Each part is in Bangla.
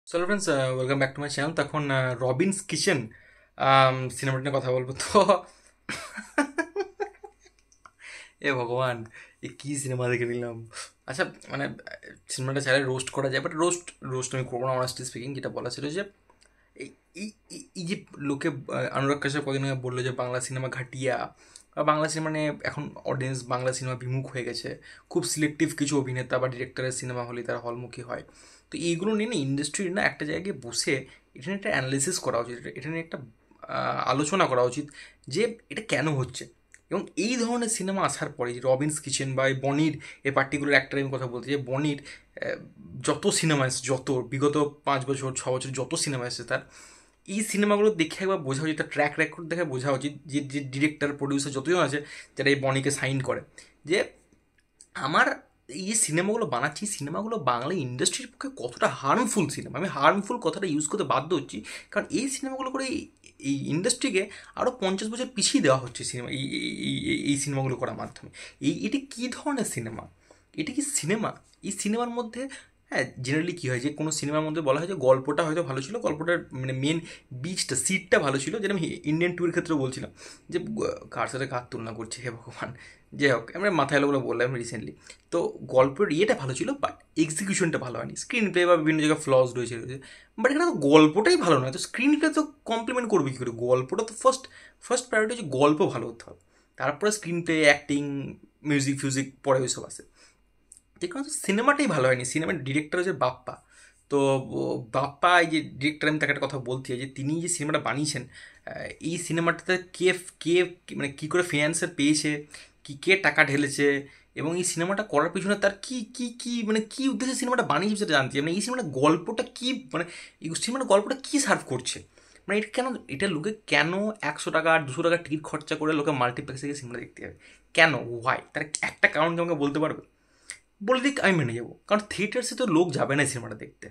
So friends, welcome back to my channel. তখন রবিনস কিচেন সিনেমাটা নিয়ে কথা বলবো তো। এ ভগবান, এ কী সিনেমা দেখে নিলাম। আচ্ছা, মানে সিনেমাটা চাইলে রোস্ট করা যায়, বাট রোস্ট রোস্ট আমি করবো না। অনেস্টলি স্পিকিং, যেটা বলা ছিল যে এই এই এই যে লোকে অনুরাগ কাশ্যপ কদিন আগে বললো যে বাংলা সিনেমা ঘাটিয়া, বা বাংলা সিনেমা নিয়ে এখন অডিয়েন্স বাংলা সিনেমা বিমুখ হয়ে গেছে। খুব সিলেক্টিভ কিছু অভিনেতা বা ডিরেক্টরের সিনেমা হলে তারা হলমুখী হয়। তো এইগুলো নিয়ে না ইন্ডাস্ট্রির না একটা জায়গায় বসে এটা নিয়ে একটা অ্যানালিসিস করা উচিত, এটা নিয়ে একটা আলোচনা করা উচিত যে এটা কেন হচ্ছে। এবং এই ধরনের সিনেমা আসার পরে যে রবিনস কিচেন বা এই বনির, এই পার্টিকুলার অ্যাক্টর আমি কথা বলতে যে বনির যত সিনেমা এসেছে, যত বিগত 5 বছর 6 বছর যত সিনেমা এসেছে তার, এই সিনেমাগুলো দেখে একবার বোঝা উচিত, তার ট্র্যাক রেকর্ড দেখে বোঝা উচিত যে যে ডিরেক্টর প্রডিউসার যতজন আছে যারা এই বনিকে সাইন করে, যে আমার এই যে সিনেমাগুলো বানাচ্ছি, সিনেমাগুলো বাংলা ইন্ডাস্ট্রির পক্ষে কতটা হার্মফুল সিনেমা। আমি হার্মফুল কথাটা ইউজ করতে বাধ্য হচ্ছি, কারণ এই সিনেমাগুলো করে এই ইন্ডাস্ট্রিকে আরও 50 বছর পিছিয়ে দেওয়া হচ্ছে সিনেমা, এই সিনেমাগুলো করার মাধ্যমে। এটি কী ধরনের সিনেমা? এটি কি সিনেমা? এই সিনেমার মধ্যে, হ্যাঁ, জেনারেলি কী হয় যে কোনো সিনেমার মধ্যে বলা হয় যে গল্পটা হয়তো ভালো ছিল, গল্পটার মানে মেন বীজটা সিডটা ভালো ছিল, যেটা আমি ইন্ডিয়ান টুয়ের ক্ষেত্রে বলছিলাম যে কার সাথে কার তুলনা করছে হে ভগবান। যাই হোক, আমরা মাথায় এলোগুলো বললাম রিসেন্টলি। তো গল্পের ইয়েটা ভালো ছিল, বাট এক্সিকিউশনটা ভালো হয়নি। স্ক্রিন প্লে বা বিভিন্ন জায়গায় ফ্লস রয়েছে। বাট এখানে তো গল্পটাই ভালো নয়, তো স্ক্রিন প্লে তো কমপ্লিমেন্ট করবে কী করে? গল্পটা তো ফার্স্ট ফার্স্ট প্রায়োরিটি হচ্ছে গল্প ভালো হতে হবে, তারপরে স্ক্রিন প্লে, অ্যাক্টিং, মিউজিক ফিউজিক পরে ওইসব আসে। যে কারণে সিনেমাটাই ভালো হয়নি। সিনেমার ডিরেক্টর হচ্ছে বাপ্পা। তো বাপ্পা, এই যে ডিরেক্টর, আমি তাকে একটা কথা বলতে চাই যে তিনি যে সিনেমাটা বানিয়েছেন, এই সিনেমাটাতে কে কে মানে কী করে ফিনান্সার পেয়েছে, কে টাকা ঢেলেছে, এবং এই সিনেমাটা করার পিছনে তার কি মানে কী উদ্দেশ্যে সিনেমাটা বানিয়েছে সেটা জানতে চাই। মানে এই সিনেমাটা গল্পটা কী, মানে এই সিনেমাটা গল্পটা কী সার্ভ করছে, মানে এটা কেন, এটা লোকে কেন 100 টাকা আর 200 টাকা টিকিট খরচা করে লোকে মাল্টিপ্লেক্সে গিয়ে সিনেমা দেখতে যাবে? কেন? ওয়াই? তার একটা কারণ কি আমাকে বলতে পারবে? বলে দিক, আমি মেনে যাবো, কারণ থিয়েটার্সে তো লোক যাবে না এই সিনেমাটা দেখতে।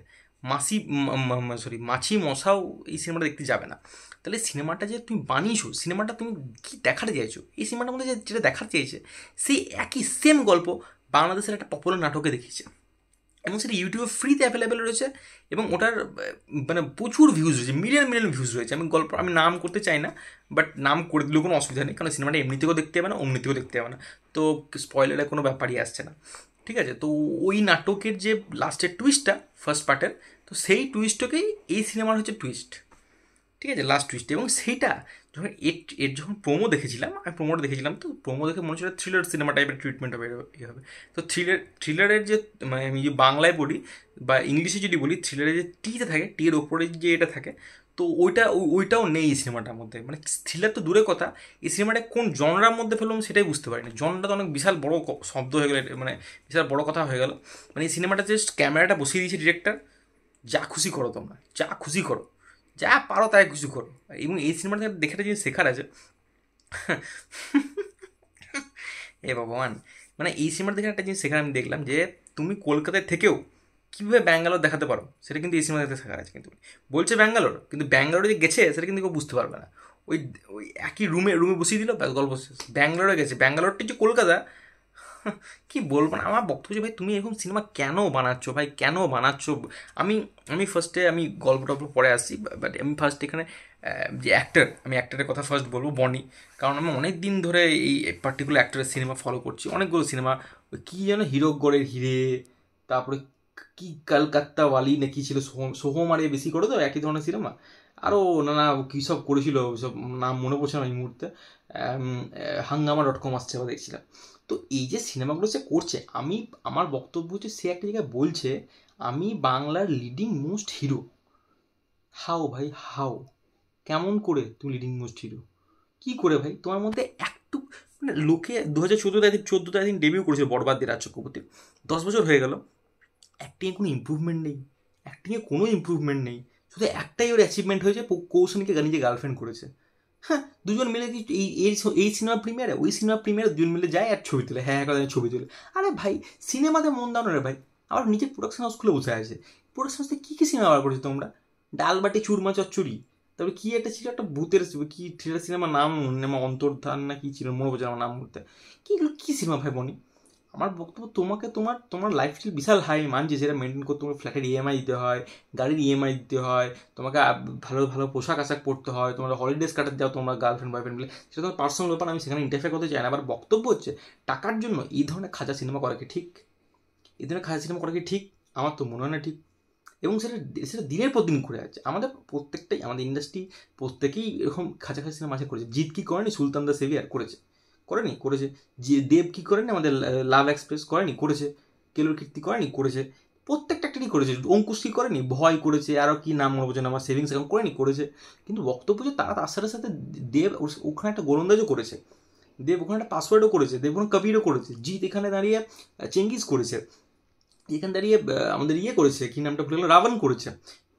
মাছি মশাও এই সিনেমাটা দেখতে যাবে না। তাহলে সিনেমাটা যে তুমি বানিয়েছো, সিনেমাটা তুমি কী দেখাতে চাইছো, এই সিনেমাটার মধ্যে যেটা দেখাতে চাইছে সেই একই সেম গল্প বাংলাদেশের একটা পপুলার নাটকে দেখিয়েছে, এবং সেটা ইউটিউবে ফ্রিতে অ্যাভেলেবেল রয়েছে। এবং ওটার মানে প্রচুর ভিউজ রয়েছে, মিলিয়ন মিলিয়ন ভিউজ রয়েছে। আমি নাম করতে চাই না, বাট নাম করে দিলেও কোনো অসুবিধা নেই, কারণ সিনেমাটা এমনিতেও দেখতে হবে না, অমনিতেও দেখতে হবে না। তো স্পয়লারের কোনো ব্যাপারই আসছে না। ঠিক আছে, তো ওই নাটকের যে লাস্টের টুইস্টটা ফার্স্ট পার্টের, তো সেই টুইস্টটাকেই এই সিনেমার হচ্ছে টুইস্ট। ঠিক আছে, লাস্ট টুইস্ট। এবং সেইটা যখন এর যখন প্রোমো দেখেছিলাম, আমি প্রোমোটা দেখেছিলাম, তো প্রোমো দেখে মনে হচ্ছিল থ্রিলার সিনেমা টাইপের ট্রিটমেন্ট হবে, ইয়ে হবে। তো থ্রিলারের যে, মানে আমি যে বাংলায় বলি বা ইংলিশে যদি বলি, থ্রিলারের যে টিতে থাকে, টি এর ওপরে যে এটা থাকে, তো ওইটাও নেই এই সিনেমাটার মধ্যে। মানে থ্রিলার তো দূরের কথা, এই সিনেমাটা কোন জনরার মধ্যে ফেললাম সেটাই বুঝতে পারিনি। জনরা তো অনেক বিশাল বড় শব্দ হয়ে গেল, মানে বিশাল বড় কথা হয়ে গেল। মানে এই সিনেমাটা জাস্ট ক্যামেরাটা বসিয়ে দিয়েছে ডিরেক্টর, যা খুশি করো তোমরা, যা খুশি করো, যা পারো তাই কিছু করো। এবং এই সিনেমাটা দেখে একটা জিনিস শেখার আছে। এ ভগবান, মানে এই সিনেমাটা দেখে একটা জিনিস শেখার আমি দেখলাম যে তুমি কলকাতায় থেকেও কীভাবে ব্যাঙ্গালোর দেখাতে পারো, সেটা কিন্তু এই সিনেমা দেখতে শেখার আছে। কিন্তু বলছে ব্যাঙ্গালোর, কিন্তু ব্যাঙ্গালোরে যে গেছে সেটা কিন্তু কেউ বুঝতে পারবে না। ওই ওই একই রুমে রুমে বসিয়ে দিল, ব্যাস গল্প শেষ। ব্যাঙ্গালোরে গেছে, ব্যাঙ্গালোরটি যে কলকাতা, কি বলবো না। আমার বক্তব্য যে ভাই তুমি এরকম সিনেমা কেন বানাচ্ছো ভাই, কেন বানাচ্ছো? আমি আমি ফার্স্টে আমি গল্প টল্প পরে আসছি, বাট আমি ফার্স্ট এখানে যে অ্যাক্টর, আমি অ্যাক্টরের কথা ফার্স্ট বলবো, বনি। কারণ আমি অনেক দিন ধরে এই পার্টিকুলার অ্যাক্টরের সিনেমা ফলো করছি, অনেকগুলো সিনেমা। ওই কী যেন হিরোগড়ের হিরে, তারপরে কি কলকাত্তা ওয়ালি না কি ছিল, সোহম আর এ বেশি করে তো একই ধরনের সিনেমা। আরও নানা কী সব করেছিল, সব নাম মনে পড়ছে না এই মুহূর্তে। হাঙ্গামা.com আসছে বা দেখছিলাম। তো এই যে সিনেমাগুলো সে করছে, আমার বক্তব্য হচ্ছে সে একটা জায়গায় বলছে আমি বাংলার লিডিং মোস্ট হিরো। হাও ভাই, হাও? কেমন করে তুমি লিডিং মোস্ট হিরো? কী করে ভাই তোমার মধ্যে একটু, মানে লোকে 2014-তে আই থিঙ্ক ডেবিউ করেছিল বরবাদ দিয়ে রাজ চক্রবর্তীর। 10 বছর হয়ে গেল, অ্যাক্টিংয়ে কোনো ইম্প্রুভমেন্ট নেই, অ্যাক্টিংয়ে কোনো ইম্প্রুভমেন্ট নেই। শুধু একটাই ওর অ্যাচিভমেন্ট হয়েছে, কৌশনীকে নিজে গার্লফ্রেন্ড করেছে। হ্যাঁ, দুজন মিলে কি এই সিনেমা প্রিমিয়ারে, ওই সিনেমা প্রিমিয়ারে দুজন মিলে যায় আর ছবি তোলে, হ্যাঁ হ্যাঁ করে ছবি তোলে। আরে ভাই, সিনেমাতে মন দাও না রে ভাই। আবার নিজের প্রোডাকশন হাউস খুলে বসে আছে। প্রোডাকশন হাউসে কী কী সিনেমা বার করেছো তোমরা? ডালবাটি চুরমা চচ্চড়ি, তারপরে কী একটা ছিল, একটা ভূতের কি থ্রিলার সিনেমার নাম, অন্তর্ধান না কি ছিল, মনে পড়ছে আমার নাম করতে। কি এগুলো কী সিনেমা ভাই বনি? আমার বক্তব্য, তোমাকে তোমার তোমার লাইফস্টাইল বিশাল হাই মানছি, সেটা মেনটেন করতে তোমার ফ্ল্যাটের ইএমআই দিতে হয়, গাড়ির ইএমআই দিতে হয়, তোমাকে ভালো ভালো পোশাক আশাক পরতে হয়, তোমরা হলিডেজ কাটাতে যাও তোমরা গার্লফ্রেন্ড বয়ফ্রেন্ড মিলে, সেটা তোমার পার্সোনাল ব্যাপার, আমি সেখানে ইন্টারফেয়ার করতে চাই না। আবার বক্তব্য হচ্ছে টাকার জন্য এই ধরনের খাঁচা সিনেমা করা কি ঠিক? এই ধরনের খাঁচা সিনেমা করা কি ঠিক? আমার তো মনে হয় না ঠিক। এবং সেটা সেটা দিনের পর দিন ঘুরে আছে। আমাদের প্রত্যেকটাই, আমাদের ইন্ডাস্ট্রি প্রত্যেকেই এরকম খাঁচা খাঁচা সিনেমা মাঝে করেছে। জিৎ কি করেনি? সুলতান দ্য সেভিয়ার করেছে, করেনি? করেছে। যে দেব কি করেনি? আমাদের লাভ এক্সপ্রেস করেনি? করেছে। কেলোর কীর্তি করেনি? করেছে। প্রত্যেকটা একটাই করেছে। অঙ্কুশ কি করেনি? ভয় করেছে। আরও কি নাম মনে পড়ছে না আমার, সেভিংস অ্যাকাউন্ট করেনি? করেছে। কিন্তু বক্তব্য যে তারা তার সাথে সাথে দেব ওখানে একটা গোলন্দাজও করেছে, দেব ওখানে একটা পাসওয়ার্ডও করেছে, দেব ওখানে কবিরও করেছে, জিৎ এখানে দাঁড়িয়ে চেঙ্গিস করেছে, এখানে দাঁড়িয়ে আমাদের ইয়ে করেছে, কি নামটা ভুলে গেল, রাবণ করেছে।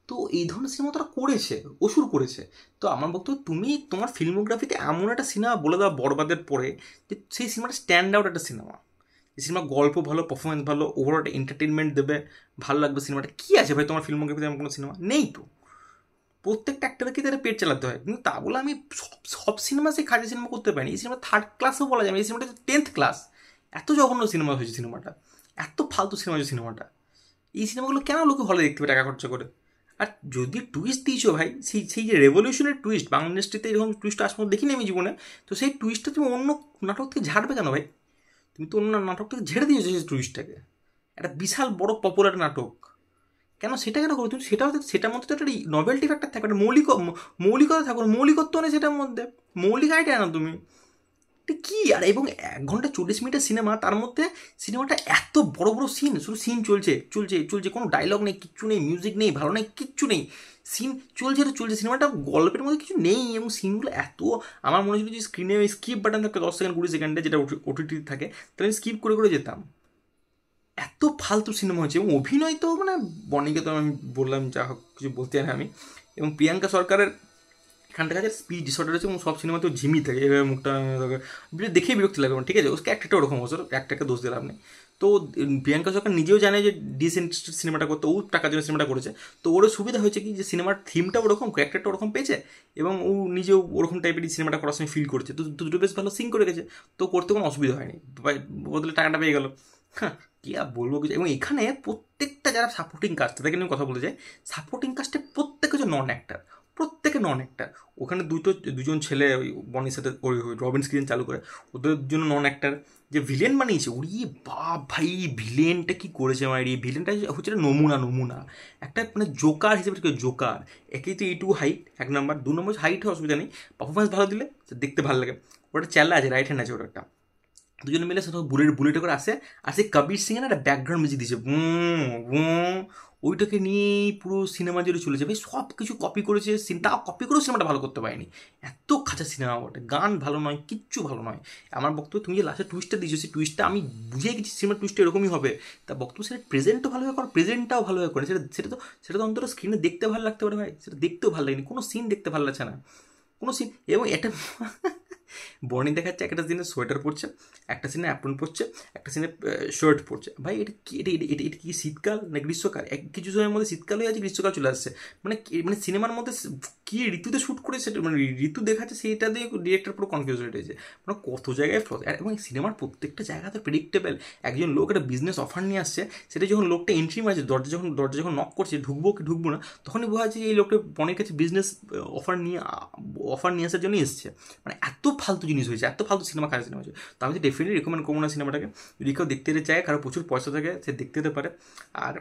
তো এই ধরনের সিনেমা তারা করেছে, অসুর করেছে। তো আমার বক্তব্য, তুমি তোমার ফিল্মোগ্রাফিতে এমন একটা সিনেমা বলে দাও বরবাদের পরে, যে সেই সিনেমাটা স্ট্যান্ড আউট একটা সিনেমা। এই সিনেমা গল্প ভালো, পারফরমেন্স ভালো, ওভারঅল একটা এন্টারটেনমেন্ট দেবে, ভালো লাগবে সিনেমাটা। কী আছে ভাই তোমার ফিল্মোগ্রাফিতে এমন কোনো সিনেমা নেই তো? প্রত্যেকটা অ্যাক্টারকে তারা পেট চালাতে হয়, কিন্তু তা বলে আমি সব সব সিনেমা সেই খাঁটি সিনেমা করতে পারিনি। এই সিনেমা থার্ড ক্লাসও বলা যায়, এই সিনেমাটা 10th ক্লাস। এত জঘন্য সিনেমা হয়েছে সিনেমাটা, এত ফালতু সিনেমা হয়েছে সিনেমাটা। এই সিনেমাগুলো কেন লোকে হলে দেখতে পাবে টাকা খরচা করে? আর যদি টুইস্ট দিয়েছো ভাই, সেই সেই যে রেভলিউশনের টুইস্ট, বাংলা ইন্ডাস্ট্রিতে এরকম টুইস্ট আজ পর্যন্ত দেখিনি আমি জীবনে, তো সেই টুইস্টটা তুমি অন্য নাটক থেকে ঝাড়বে কেন ভাই? তুমি তো অন্য নাটক থেকে ঝেড়ে দিয়েছো সেই টুইস্টটাকে। একটা বিশাল বড় পপুলার নাটক, কেন সেটা কেন করো তুমি? সেটার মধ্যে তো একটা নভেলটি ফ্যাক্টর থাকবে, একটা মৌলিকতা থাকবে, মৌলিকত্ব নেই সেটার মধ্যে, মৌলিক আইডিয়া না তুমি। এটা কী? আর এবং 1 ঘন্টা 40 মিনিটের সিনেমা, তার মধ্যে সিনেমাটা এত বড় বড় সিন, শুধু সিন চলছে চলছে চলছে, কোনো ডায়লগ নেই, কিচ্ছু নেই, মিউজিক নেই, ভালো নেই, কিচ্ছু নেই, সিন চলছে তো চলছে, সিনেমাটা গল্পের মধ্যে কিছু নেই। এবং সিনগুলো এত, আমার মনে হচ্ছিল যে স্ক্রিনে স্কিপ বাটন থাকতো 10 সেকেন্ড 20 সেকেন্ডে, যেটা ওটিটি থাকে, তাহলে আমি স্কিপ করে করে যেতাম। এত ফালতু সিনেমা হয়েছে। এবং অভিনয় তো মানে, বনিকে তো আমি বললাম, যা হোক কিছু বলতে জানি আমি। এবং প্রিয়াঙ্কা সরকারের এখানটা কাছে স্পিচ ডিসঅর্ডার আছে, এবং সব সিনেমাতেও ঝিমি থাকে, এভাবে মুখটা দেখেই বিরক্তি লাগবে। ঠিক আছে, ওকে একটা ওরকম হচ্ছে, একটাকে দোষ দিলাম নেই। তো প্রিয়াঙ্কা সরকার নিজেও জানে যে ডিসইন্টারেস্টেড সিনেমাটা করতে, ও টাকার জন্য সিনেমাটা করেছে। তো ওরও সুবিধা হয়েছে কি, যে সিনেমার থিমটা ওরকম, ক্যারেক্টারটা ওরকম পেয়েছে, এবং ও নিজেও ওরকম টাইপের সিনেমাটা করার সময় ফিল করছে। তো দুটো বেশ ভালো সিং করে গেছে, তো করতে কোনো অসুবিধা হয়নি, বদলে টাকাটা পেয়ে গেল। হ্যাঁ, কি আর বলবো কিছু। এবং এখানে প্রত্যেকটা যারা সাপোর্টিং কাস্ট, তাদেরকে নিয়ে কথা বলতে চাই, সাপোর্টিং কাস্টে প্রত্যেকে হচ্ছে নন অ্যাক্টার, প্রত্যেকে নন অ্যাক্টার। ওখানে দুজন ছেলে ওই বনির সাথে ওই রবিন স্ক্রিন চালু করে, ওদের জন্য নন অ্যাক্টার। যে ভিলেন বানিয়েছে, ওরি বাপ ভাই, ভিলেনটা কি করেছে আমার, এই ভিলেনটা হচ্ছে একটা নমুনা, নমুনা একটা মানে জোকার হিসেবে, জোকার। একেই তো এইটুকু হাইট, 1 নম্বর, 2 নম্বর হাইটে অসুবিধা নেই, পারফরমেন্স ভালো দিলে দেখতে ভালো লাগে। ওটা চ্যালা আছে, রাইট হ্যান্ড আছে ওটা একটা, দুজনে মিলে সেটা বুলেটে করে আসে, আর সেই কবির সিং এর একটা ব্যাকগ্রাউন্ড মিউজিক দিয়েছে, ওইটাকে নিয়েই পুরো সিনেমা জুড়ে চলেছে ভাই। সব কিছু কপি করেছে, তাও কপি করেও সিনেমাটা ভালো করতে পারেনি। এত খাঁচা সিনেমা ওটা, গান ভালো নয়, কিচ্ছু ভালো নয়। আমার বক্তব্য, তুমি যে লাস্টে টুইস্টটা দিয়েছো, সেই টুইস্টটা আমি বুঝে গেছি সিনেমার টুইস্টটা এরকমই হবে। তা বক্তব্য, সেটা প্রেজেন্টও ভালোভাবে করো, প্রেজেন্টটাও ভালোভাবে করে, সেটা তো অন্তত স্ক্রিনে দেখতে ভালো লাগতে পারে ভাই। সেটা দেখতেও ভালো লাগেনি, কোনো সিন দেখতে ভালো লাগছে না, কোনো সিন। এবং এটা বর্ণি দেখাচ্ছে, একটা সিনে সোয়েটার পরছে, একটা সিনে অ্যাপ্রন পরছে, একটা সিনে শার্ট পরছে। ভাই এটা কি, এটা কি শীতকাল না গ্রীষ্মকাল? কিছু সময়ের মধ্যে শীতকাল হয়ে আছে, গ্রীষ্মকাল চলে আসছে। মানে সিনেমার মধ্যে কি ঋতুতে শ্যুট করে, সেটা মানে ঋতু দেখাচ্ছে, সেটা দিয়ে ডিরেক্টর পুরো কনফিউজ হয়ে গেছে। মানে কত জায়গায় ফ্লস। এবং সিনেমার প্রত্যেকটা জায়গা তো প্রেডিক্টেবল। একজন লোক একটা বিজনেস অফার নিয়ে আসছে, সেটা যখন লোকটা এন্ট্রি মারছে, দরজা যখন নক করছে, ঢুকবো কি ঢুকবো না, তখনই বোঝা যাচ্ছে এই লোকটা বনের কাছে বিজনেস অফার নিয়ে আসার জন্যই এসছে। মানে এত ফালতু জিনিস হয়েছে, এত ফালতু সিনেমা, খারাপ সিনেমা হয়েছে। তো আমি তো ডেফিনেটলি রেকমেন্ড করবো না সিনেমাটাকে। যদি কেউ দেখতে চায়, কারো প্রচুর পয়সা থাকে, সে দেখতে যেতে পারে। আর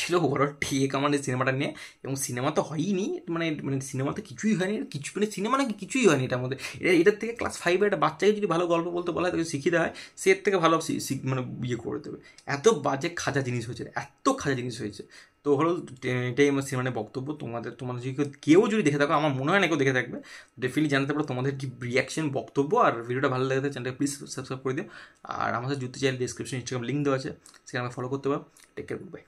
ছিল ওভারঅল ঠিক আমার এই সিনেমাটা নিয়ে। এবং সিনেমা তো হয়নি, মানে মানে সিনেমা তো কিছুই হয়নি, কিছু মানে সিনেমা নাকি কিছুই হয়নি এটার মধ্যে। এটার থেকে ক্লাস 5-এর একটা বাচ্চাকে যদি ভালো গল্প বলতে বলা হয়, তাকে শিখিয়ে দেওয়া হয়, সে এর থেকে ভালো মানে ইয়ে করে দেবে। এত বাজে খাজা জিনিস হয়েছে, এত খাজা জিনিস হয়েছে। তো ওভারঅল এটাই আমার সিনেমার বক্তব্য। তোমাদের যদি কেউ যদি দেখে থাকো, আমার মনে হয় না কেউ দেখে থাকবে, ডেফিনেটলি জানতে পারো তোমাদের কি রিয়াকশন, বক্তব্য। আর ভিডিওটা ভালো লাগে চ্যানেলটা প্লিজ সাবস্ক্রাইব করে দিও। আর আমাদের জুড়তে চাইলে ডিসক্রিপশন ইনস্টাগ্রাম লিঙ্ক দেওয়া আছে, সেখানে ফলো করতে পারো। Take care, good by.